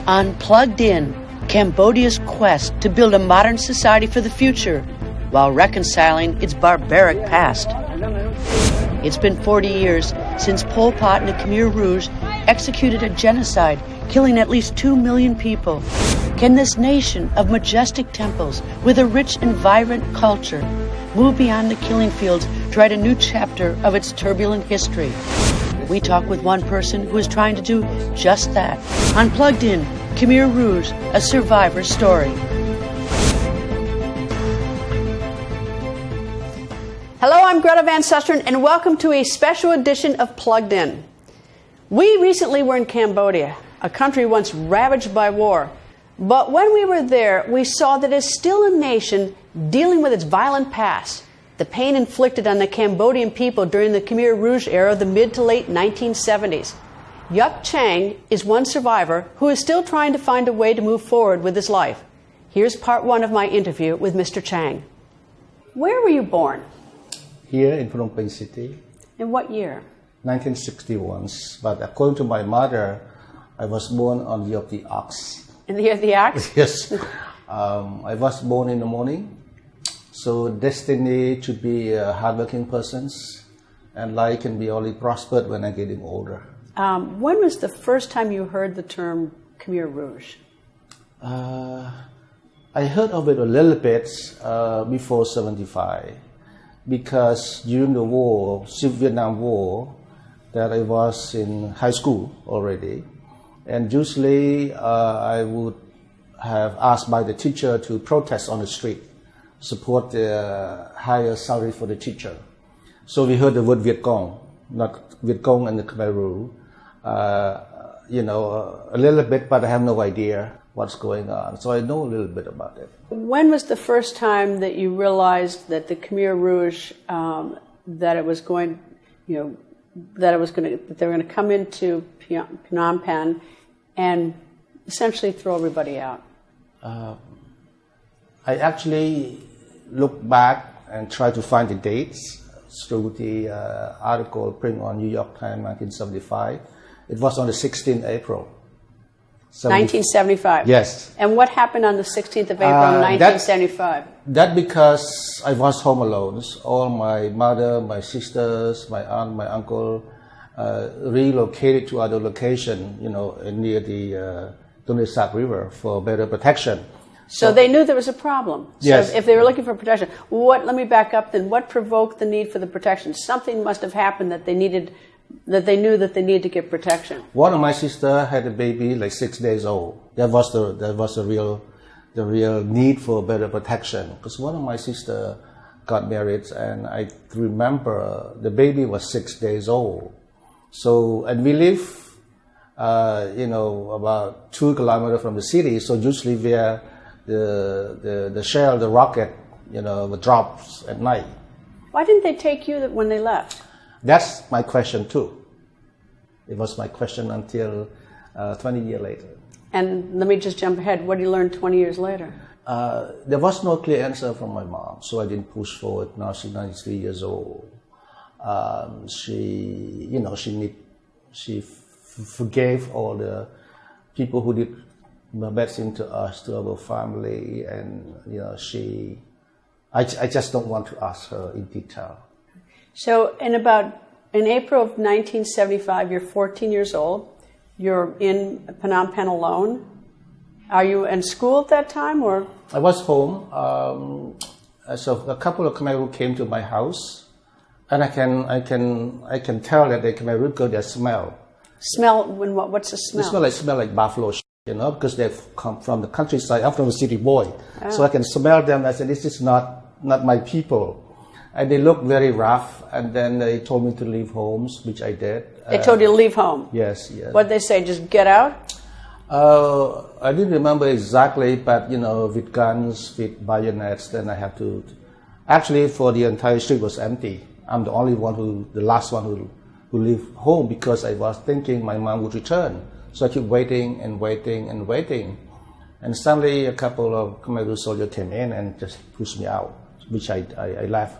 Unplugged In, Cambodia's quest to build a modern society for the future while reconciling its barbaric past. It's been 40 years since Pol Pot and the Khmer Rouge executed a genocide, killing at least 2 million people. Can this nation of majestic temples with a rich and vibrant culture move beyond the killing fields to write a new chapter of its turbulent history? We talk with one person who is trying to do just that. Unplugged In, Khmer Rouge, a survivor's story. Hello, I'm Greta Van Susteren, and welcome to a special edition of Plugged In. We recently were in Cambodia, a country once ravaged by war. But when we were there, we saw that it's still a nation dealing with its violent past, the pain inflicted on the Cambodian people during the Khmer Rouge era of the mid to late 1970s. Youk Chhang is one survivor who is still trying to find a way to move forward with his life. Here's part one of my interview with Mr. Chhang. Where were you born? Here in Phnom Penh City. In what year? 1961. But according to my mother, I was born on the year of the ox. In the year of the ox? Yes. I was born in the morning. So destiny to be a hardworking person, and life can be only prospered when I'm getting older. When was the first time you heard the term Khmer Rouge? I heard of it a little bit before 75, because during the war, Vietnam War, that I was in high school already, and usually I would have asked by the teacher to protest on the street, support the higher salary for the teacher. So we heard the word Viet Cong, not Viet Cong and the Khmer Rouge. A little bit, but I have no idea what's going on. So I know a little bit about it. When was the first time that you realized that the Khmer Rouge, that they were going to come into Phnom Penh and essentially throw everybody out? I actually look back and try to find the dates through the article printed on New York Times 1975. It was on the 16th April. 1975? Yes. And what happened on the 16th of April 1975? That because I was home alone. All my mother, my sisters, my aunt, my uncle relocated to other location, near the Tonle River for better protection. So they knew there was a problem. Yes. So if they were looking for protection, let me back up then. What provoked the need for the protection? Something must have happened that they knew that they needed to get protection. One of my sisters had a baby like 6 days old. That was the real need for better protection. Because one of my sisters got married, and I remember the baby was 6 days old. So, and we live, about 2 kilometers from the city. So usually where the shell, the rocket, drops at night. Why didn't they take you when they left? That's my question too. It was my question until 20 years later. And let me just jump ahead. What did you learn 20 years later? There was no clear answer from my mom, so I didn't push forward. Now she's 93 years old. She forgave all the people who did bad thing to us, to our family, and I just don't want to ask her in detail. So in April of 1975, you're 14 years old. You're in Phnom Penh alone. Are you in school at that time, or? I was home. So a couple of Khmer Rouge came to my house, and I can tell that they Khmer Rouge got their smell. Smell? What's the smell? They smell like buffalo. Because they've come from the countryside. I'm from a city boy. Oh. So I can smell them. I said, this is not my people. And they looked very rough. And then they told me to leave homes, which I did. They told you to leave home? Yes. What did they say, just get out? I didn't remember exactly, but, with guns, with bayonets, then I have to... Actually, for the entire street was empty. I'm the last one who left home, because I was thinking my mom would return. So I keep waiting and waiting and waiting. And suddenly a couple of Khmer Rouge soldiers came in and just pushed me out, which I left.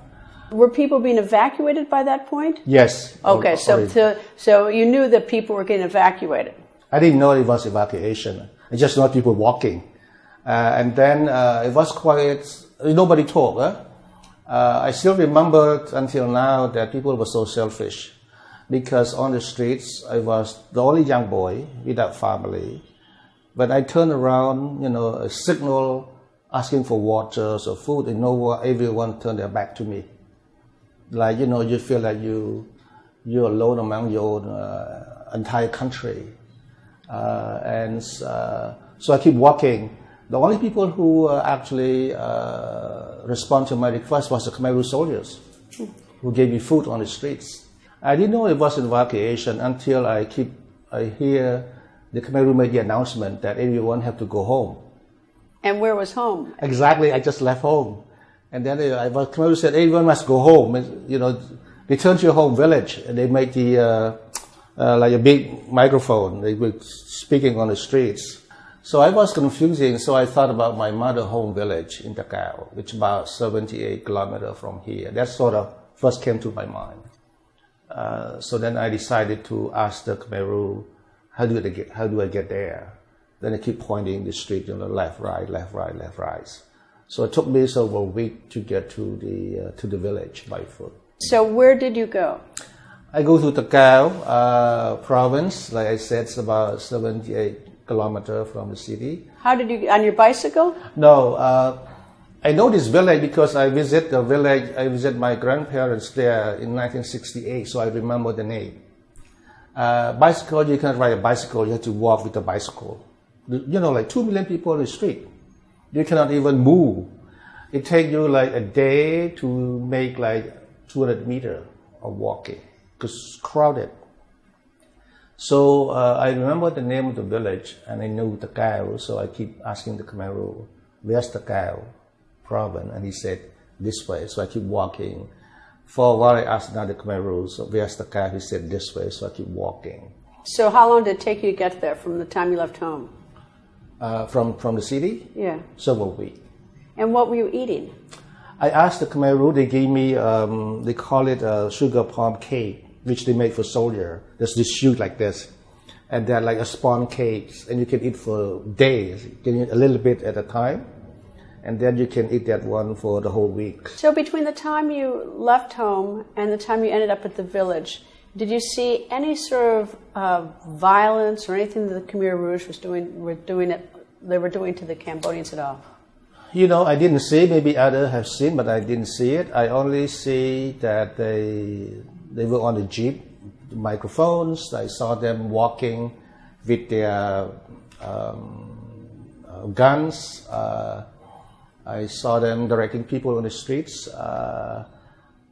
Were people being evacuated by that point? Yes. Okay, so you knew that people were getting evacuated. I didn't know it was evacuation. I just saw people walking. And then it was quiet. Nobody talked. I still remember until now that people were so selfish, because on the streets I was the only young boy without family. When I turned around, a signal asking for water or food, and everyone turned their back to me. Like, you feel like you're alone among your own entire country. So I keep walking. The only people who actually respond to my request was the Khmer Rouge soldiers, who gave me food on the streets. I didn't know it was an evacuation until I hear the Khmer Rouge made the announcement that everyone had to go home. And where was home? Exactly, I just left home. And then Khmer Rouge said, everyone must go home. Return to your home village. And they made like a big microphone. They were speaking on the streets. So I was confusing, so I thought about my mother home village in Takao, which is about 78 kilometers from here. That sort of first came to my mind. So then I decided to ask the Khmer Rouge, how do I get there? Then I keep pointing the street, left, right, left, right, left, right. So it took me over a week to get to the village by foot. So where did you go? I go to Takao province. Like I said, it's about 78 kilometers from the city. How did you, on your bicycle? No, I know this village because I visit the village. I visit my grandparents there in 1968, so I remember the name. Bicycle, you can't ride a bicycle, you have to walk with a bicycle. Like 2 million people on the street. You cannot even move. It takes you like a day to make like 200 meters of walking, because it's crowded. So I remember the name of the village, and I knew Takao, so I keep asking the Khmer Rouge, where's Takao province? And he said, this way. So I keep walking. For a while I asked another Khmer Rouge, so where's Takao? He said, this way. So I keep walking. So how long did it take you to get there from the time you left home? From the city? Yeah. Several weeks. And what were you eating? I asked the Khmer Rouge, they gave me, they call it sugar plum cake, which they make for soldier. There's this shoot like this. And they're like a spawn cakes, and you can eat for days. You can eat a little bit at a time, and then you can eat that one for the whole week. So between the time you left home and the time you ended up at the village, did you see any sort of violence or anything that the Khmer Rouge were doing to the Cambodians at all? I didn't see. Maybe others have seen, but I didn't see it. I only see that they were on the jeep, the microphones. I saw them walking with their guns. I saw them directing people on the streets.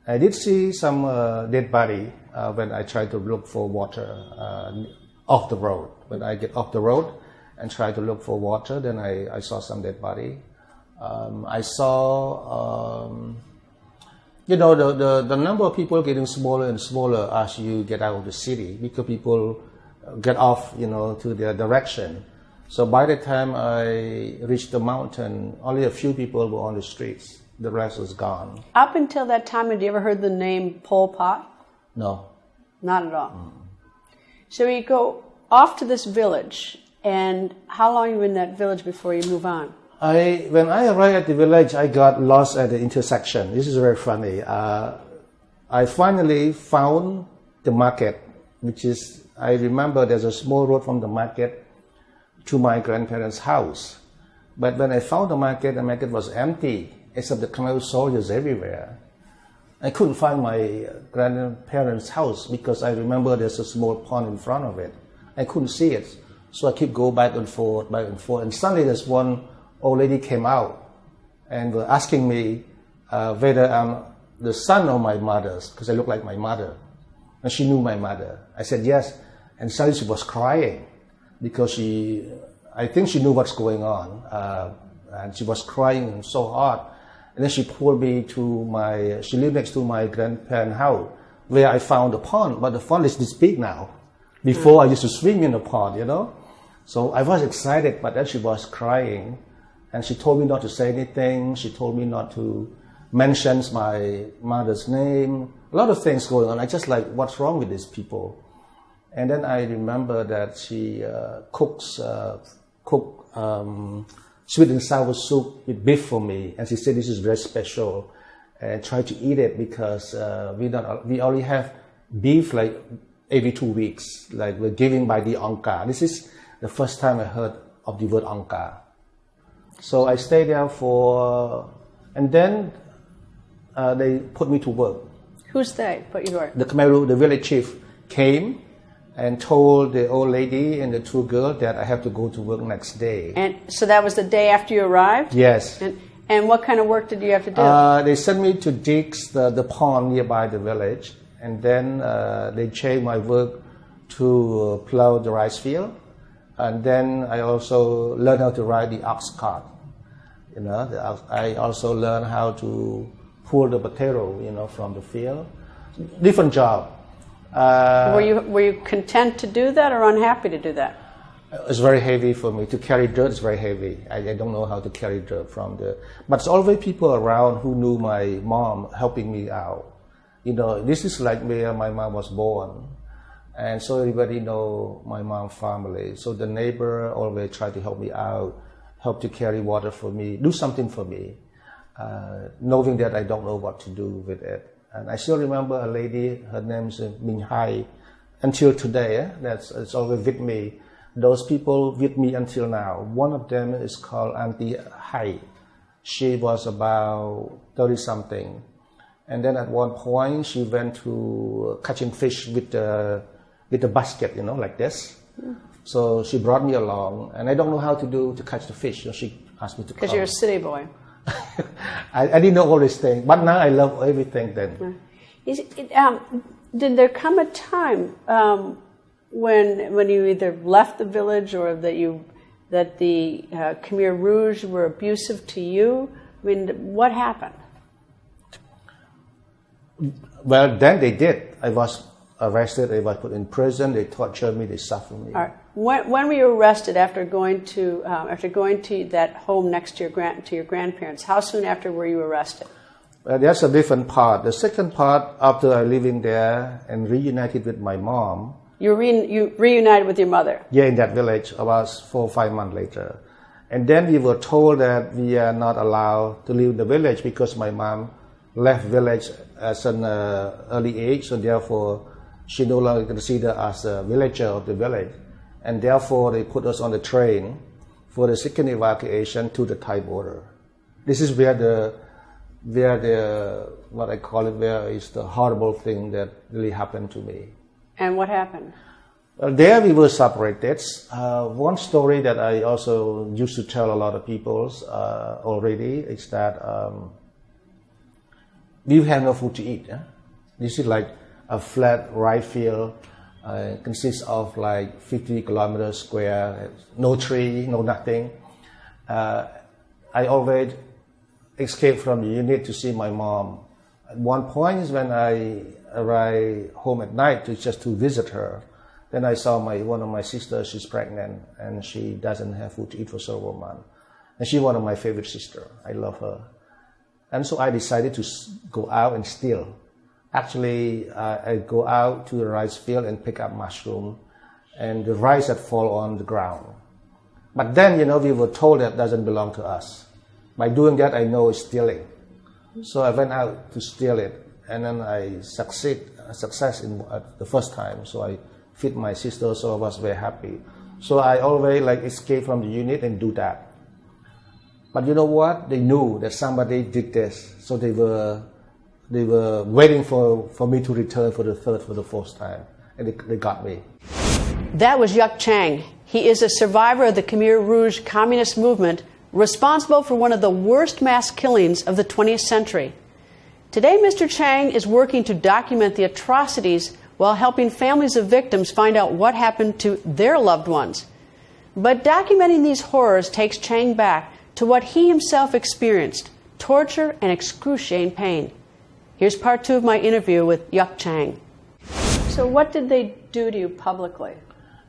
I did see some dead body when I tried to look for water off the road. When I get off the road and try to look for water, then I saw some dead body. I saw, the number of people getting smaller and smaller as you get out of the city, because people get off, to their direction. So by the time I reached the mountain, only a few people were on the streets. The rest was gone. Up until that time, had you ever heard the name Pol Pot? No. Not at all. So you go off to this village, and how long are you in that village before you move on? When I arrived at the village, I got lost at the intersection. This is very funny. I finally found the market, which is, I remember there's a small road from the market to my grandparents' house. But when I found the market was empty, except the Khmer Rouge soldiers everywhere. I couldn't find my grandparents' house because I remember there's a small pond in front of it. I couldn't see it. So I keep going back and forth. And suddenly there's one old lady came out and were asking me whether I'm the son of my mother's, because I look like my mother. And she knew my mother. I said yes. And suddenly she was crying because I think she knew what's going on. And she was crying so hard. And then she pulled me to she lived next to my grandparents' house, where I found the pond, but the pond is this big now. Before I used to swim in the pond, So I was excited, but then she was crying. And she told me not to say anything. She told me not to mention my mother's name. A lot of things going on. I just like, what's wrong with these people? And then I remember that she cooked sweet and sour soup with beef for me, and she said this is very special, and try to eat it because we only have beef like every 2 weeks, like we're giving by the Angka. This is the first time I heard of the word Angka. So I stayed there and then they put me to work. Who's they put you to work? The Khmer Rouge, the village chief, came and told the old lady and the 2 girls that I have to go to work next day. And so that was the day after you arrived? Yes. And what kind of work did you have to do? They sent me to dig the pond nearby the village, and then they changed my work to plow the rice field. And then I also learned how to ride the ox cart. I also learned how to pull the potato, from the field. Different job. Were you content to do that or unhappy to do that? It's very heavy for me. To carry dirt is very heavy. I don't know how to carry dirt but it's always people around who knew my mom helping me out. This is like where my mom was born. And so everybody know my mom's family. So the neighbor always try to help me out, help to carry water for me, do something for me, knowing that I don't know what to do with it. And I still remember a lady, her name is Minh Hai, until today. It's always with me. Those people with me until now. One of them is called Auntie Hai. She was about 30-something. And then at one point, she went to catching fish with a basket, like this. So she brought me along, and I don't know how to catch the fish. So she asked me to come. Because you're a city boy. I didn't know all these things, but now I love everything then. Did there come a time when you either left the village or that the Khmer Rouge were abusive to you? I mean, what happened? Well, then they did. I was arrested. I was put in prison. They tortured me. They suffered me. All right. When were you arrested after going to that home next to your grandparents? How soon after were you arrested? Well, that's a different part. The second part, after I living there and reunited with my mom. You reunited with your mother? Yeah, in that village about 4 or 5 months later. And then we were told that we are not allowed to leave the village because my mom left village at an early age, so therefore she no longer considered as a villager of the village. And therefore they put us on the train for the second evacuation to the Thai border. This is where what I call it, where is the horrible thing that really happened to me. And what happened? Well, there we were separated. One story that I also used to tell a lot of people already is that we have no food to eat. This is like a flat rice field, consists of like 50 kilometers square, no tree, no nothing. I always escaped from the unit to see my mom. At one point when I arrived home at night just to visit her, then I saw one of my sisters, she's pregnant and she doesn't have food to eat for several months. And she's one of my favorite sisters. I love her. And so I decided to go out and steal. Actually, I go out to the rice field and pick up mushroom, and the rice had fall on the ground. But then, we were told that doesn't belong to us. By doing that, I know it's stealing. So I went out to steal it, and then I success in the first time. So I feed my sister, so I was very happy. So I always escape from the unit and do that. But you know what? They knew that somebody did this, so they were waiting for me to return for the fourth time, and they got me. That was Youk Chhang. He is a survivor of the Khmer Rouge communist movement, responsible for one of the worst mass killings of the 20th century. Today, Mr. Chhang is working to document the atrocities while helping families of victims find out what happened to their loved ones. But documenting these horrors takes Chhang back to what he himself experienced, torture and excruciating pain. Here's part 2 of my interview with Youk Chhang. So what did they do to you publicly?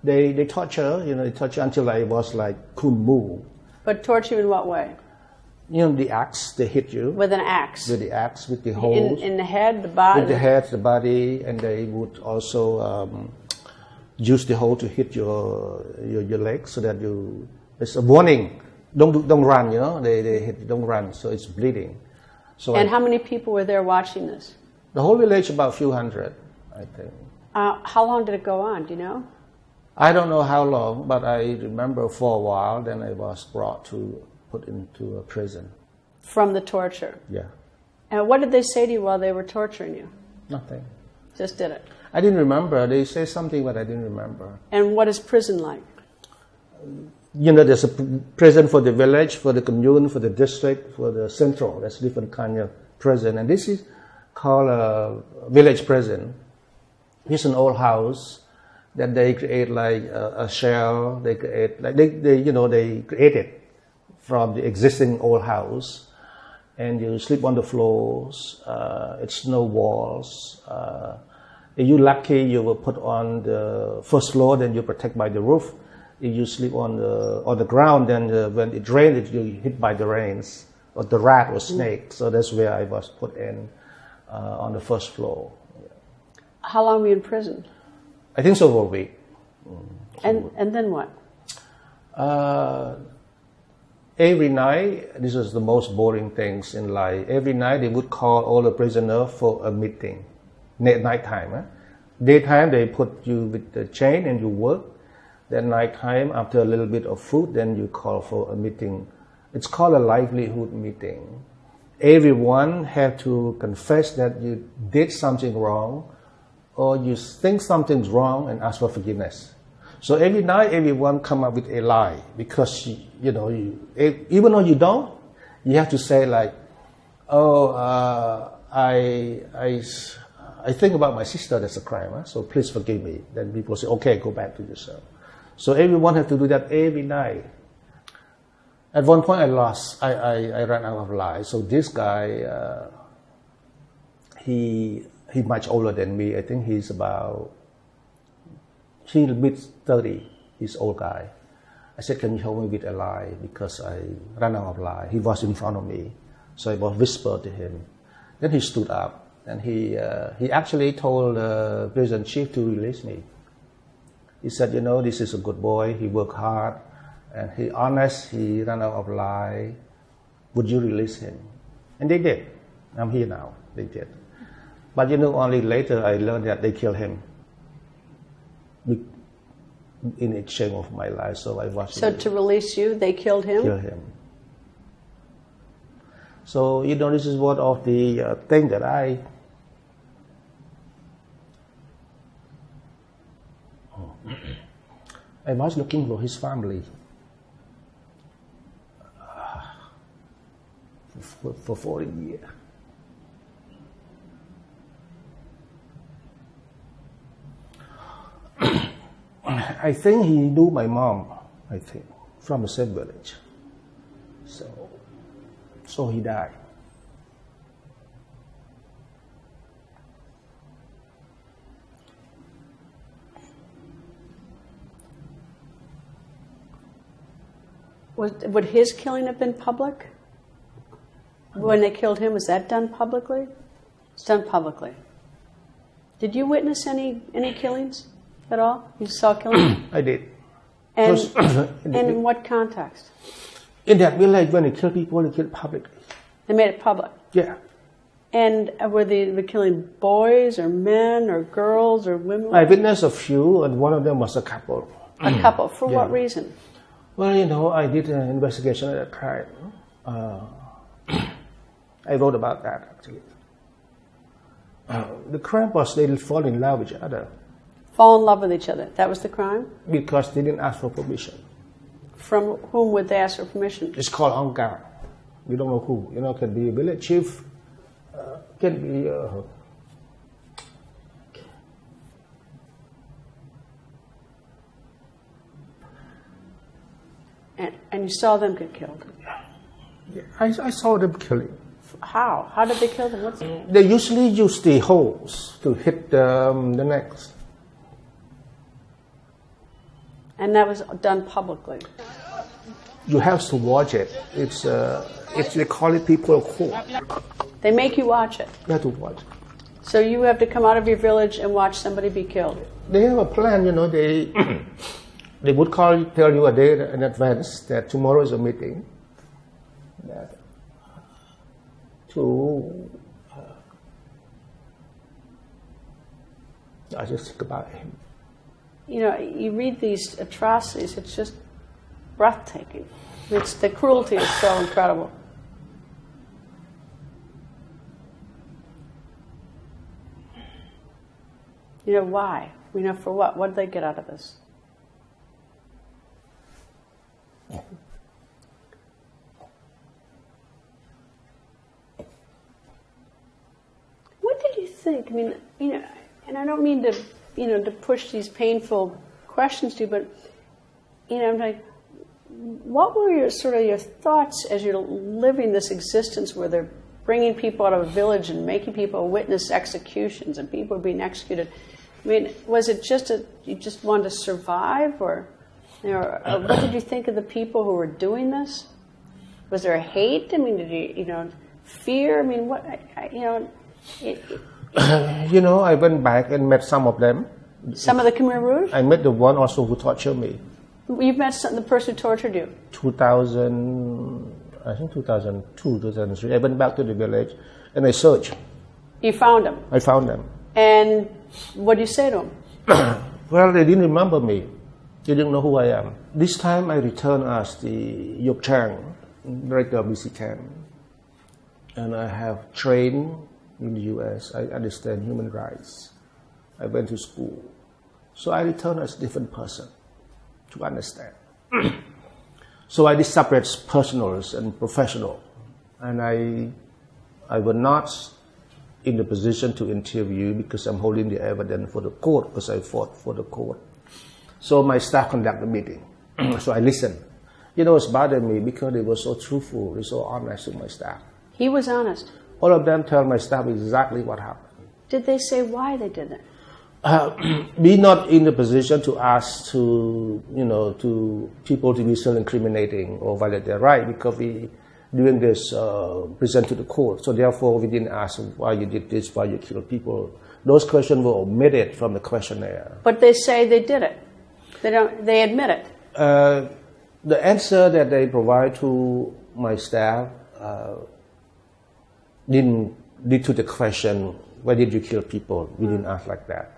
They torture, they torture until I was like Khun Mu. But torture you in what way? The axe, they hit you. With an axe? With the axe, with the holes. In the head, the body? With the head, the body, and they would also use the hole to hit your leg so that it's a warning. Don't run, you know. They hit, don't run, so it's bleeding. So and how many people were there watching this? The whole village, about a few hundred, I think. How long did it go on? Do you know? I don't know how long, but I remember for a while. Then I was put into a prison. From the torture? Yeah. And what did they say to you while they were torturing you? Nothing. Just did it? I didn't remember. They say something, but I didn't remember. And what is prison like? You know, there's a prison for the village, for the commune, for the district, for the central. There's different kind of prison. And this is called a village prison. It's an old house that they create like a shell. They create, like they create it from the existing old house. And you sleep on the floors. It's no walls. If you're lucky, you will put on the first floor, then you're protected by the roof. If you sleep on the ground, then when it rains, you're hit by the rains, or the rat or snake. So that's where I was put in, on the first floor. How long were you in prison? I think so for a week. And then what? Every night, this is the most boring things in life. Every night they would call all the prisoners for a meeting. Nighttime. Daytime they put you with the chain and you work. Then nighttime, after a little bit of food, then you call for a meeting. It's called a livelihood meeting. Everyone have to confess that you did something wrong, or you think something's wrong and ask for forgiveness. So every night, everyone come up with a lie, because even though you don't, you have to say like, I think about my sister, that's a crime, so please forgive me. Then people say, okay, go back to yourself. So everyone have to do that every night. At one point I ran out of lies. So this guy, he much older than me. I think he's mid-30, he's old guy. I said, can you help me with a lie? Because I ran out of lie. He was in front of me. So I was whispered to him. Then he stood up and he actually told the prison chief to release me. He said, this is a good boy, he worked hard, and he honest, he ran out of lie. Would you release him? And they did. I'm here now, they did. But only later I learned that they killed him in exchange of my life. So I was... So to release you, they killed him? Killed him. So, this is one of the thing that I was looking for his family for 40 years. I think he knew my mom, from the same village. So he died. Would his killing have been public? When they killed him, was that done publicly? It's done publicly. Did you witness any killings at all? You saw killings? I did. And in what context? In that village, when they kill people, they kill publicly. They made it public? Yeah. And were they killing boys or men or girls or women? I witnessed a few, and one of them was a couple. A couple? For what reason? Well, I did an investigation at that time. I wrote about that, actually. The crime was they fall in love with each other. Fall in love with each other? That was the crime? Because they didn't ask for permission. From whom would they ask for permission? It's called Angkar. You don't know who. Can be a village chief, can be... And you saw them get killed? Yeah, I saw them killing. How? How did they kill them? They usually use the holes to hit the necks. And that was done publicly? You have to watch it. It's they call it people court. They make you watch it? You have to watch it. So you have to come out of your village and watch somebody be killed? they have a plan, you know, they they would tell you a day in advance that tomorrow is a meeting. That I just think about him. You know, you read these atrocities, it's just breathtaking. The cruelty is so incredible. You know, why? You know, for what? What did they get out of this? What did you think? I mean, you know, and I don't mean to, you know, to push these painful questions to you, but, you know, I'm like, what were your thoughts as you're living this existence where they're bringing people out of a village and making people witness executions and people being executed? I mean, was it just you just wanted to survive, or what did you think of the people who were doing this? Was there hate? I mean, did you know, fear? I mean, what, you know? You know, I went back and met some of them. Some of the Khmer Rouge? I met the one also who tortured me. You've met the person who tortured you? 2002, 2003. I went back to the village and I searched. You found them? I found them. And what did you say to them? Well, they didn't remember me. They didn't know who I am. This time I returned as the Youk Chhang, director of BC camp. And I have trained in the US. I understand human rights. I went to school. So I returned as a different person to understand. So I did separate personal and professional. And I was not in the position to interview because I'm holding the evidence for the court, because I fought for the court. So my staff conducted the meeting. So I listened. You know, it's bothered me because they were so truthful, they were so honest with my staff. He was honest. All of them tell my staff exactly what happened. Did they say why they did it? We're not in the position to ask to people to be self-incriminating or violate their right, because we doing this present to the court. So therefore, we didn't ask why you did this, why you killed people. Those questions were omitted from the questionnaire. But they say they did it. They admit it. The answer that they provide to my staff didn't lead to the question, why did you kill people? We didn't ask like that.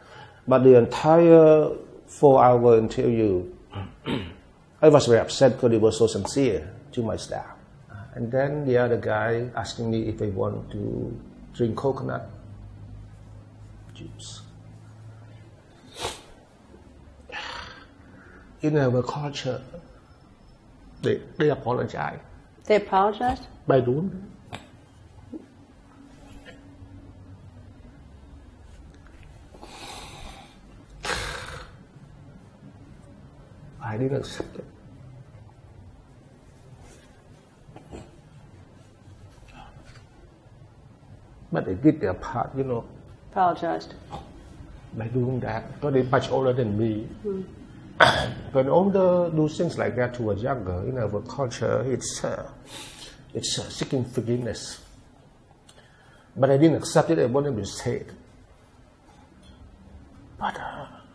But the entire 4-hour interview, I was very upset because they were so sincere to my staff. And then the other guy asking me if I want to drink coconut juice. In our culture, they apologize. They apologized? By doing I didn't accept it. But they did their part, you know. Apologized. By doing that, because they're much older than me. When older do things like that to a younger, in our culture, it's seeking forgiveness. But I didn't accept it. I wanted to say it. But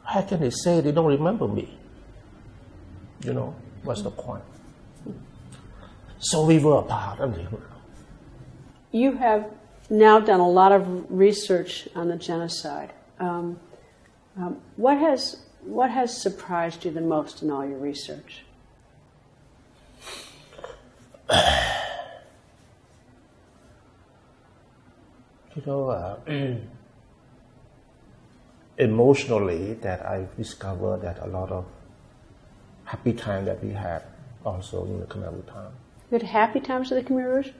how can they say they don't remember me? You know, what's the point? So we were apart until now. You have now done a lot of research on the genocide. What has surprised you the most in all your research? You know, emotionally, that I've discovered that a lot of happy time that we had also in the Khmer Rouge time. You had happy times with the Khmer Rouge?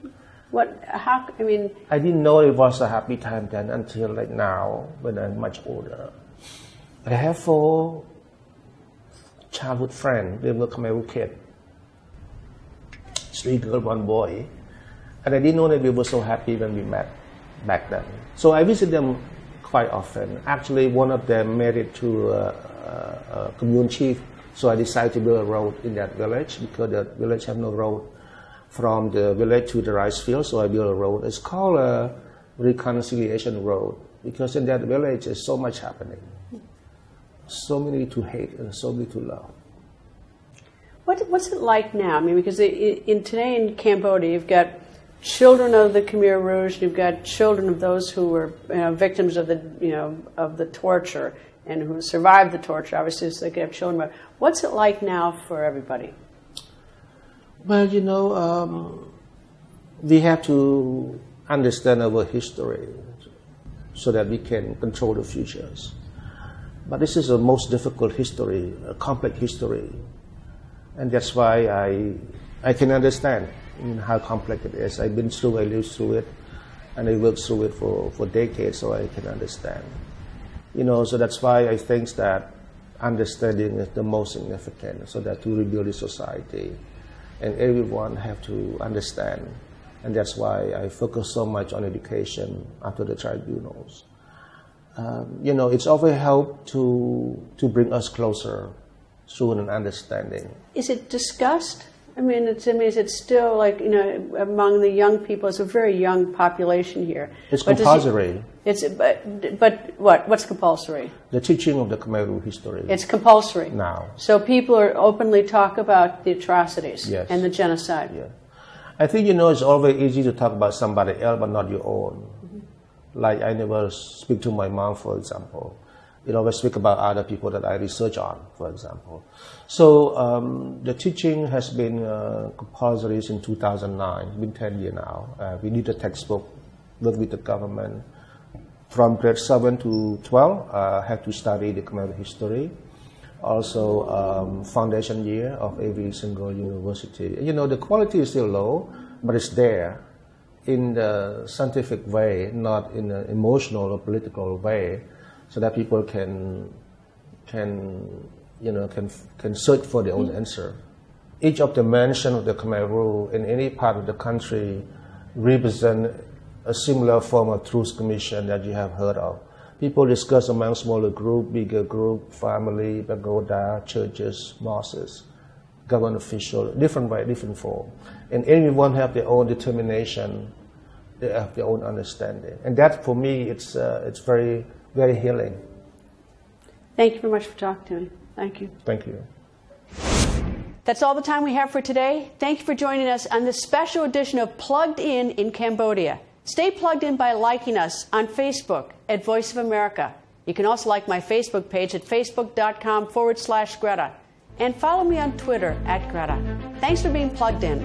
I didn't know it was a happy time then until like now, when I'm much older. I have 4 childhood friends. They were Khmer Rouge kids. 3 girls, 1 boy. And I didn't know that we were so happy when we met back then. So I visit them quite often. Actually, one of them married to a commune chief. So I decided to build a road in that village because the village have no road from the village to the rice field. So I built a road. It's called a reconciliation road because in that village there's so much happening. so many to hate and so many to love. What's it like now? I mean, because today in Cambodia, you've got children of the Khmer Rouge, you've got children of those who were victims of the torture and who survived the torture. Obviously, so they could have children. But what's it like now for everybody? Well, we have to understand our history so that we can control the futures. But this is the most difficult history, a complex history. And that's why I can understand how complex it is. I've been through, I lived through it, and I worked through it for decades, so I can understand. So that's why I think that understanding is the most significant, so that to rebuild the society, and everyone have to understand. And that's why I focus so much on education after the tribunals. It's always helped to bring us closer through an understanding. Is it discussed? I mean, is it still like, among the young people? It's a very young population here. It's compulsory. But what? What's compulsory? The teaching of the Khmer Rouge history. It's compulsory now. So people are openly talk about the atrocities yes. and the genocide. Yeah. I think, it's always easy to talk about somebody else, but not your own. Mm-hmm. Like I never speak to my mom, for example. I always speak about other people that I research on, for example. So the teaching has been compulsory since 2009. It's been 10 years now. We need a textbook, work with the government. From grade 7 to 12, have to study the Khmer history. Also, foundation year of every single university. The quality is still low, but it's there in the scientific way, not in an emotional or political way, so that people can search for their own answer. Each of the mention of the Khmer Rouge in any part of the country represent a similar form of truth commission that you have heard of. People discuss among smaller group, bigger group, family, pagoda, churches, mosques, government officials, different way, different form. And everyone have their own determination, they have their own understanding. And that, for me, it's very, very healing. Thank you very much for talking to me. Thank you. Thank you. That's all the time we have for today. Thank you for joining us on this special edition of Plugged In Cambodia. Stay plugged in by liking us on Facebook at Voice of America. You can also like my Facebook page at facebook.com/Greta. And follow me on Twitter @Greta. Thanks for being plugged in.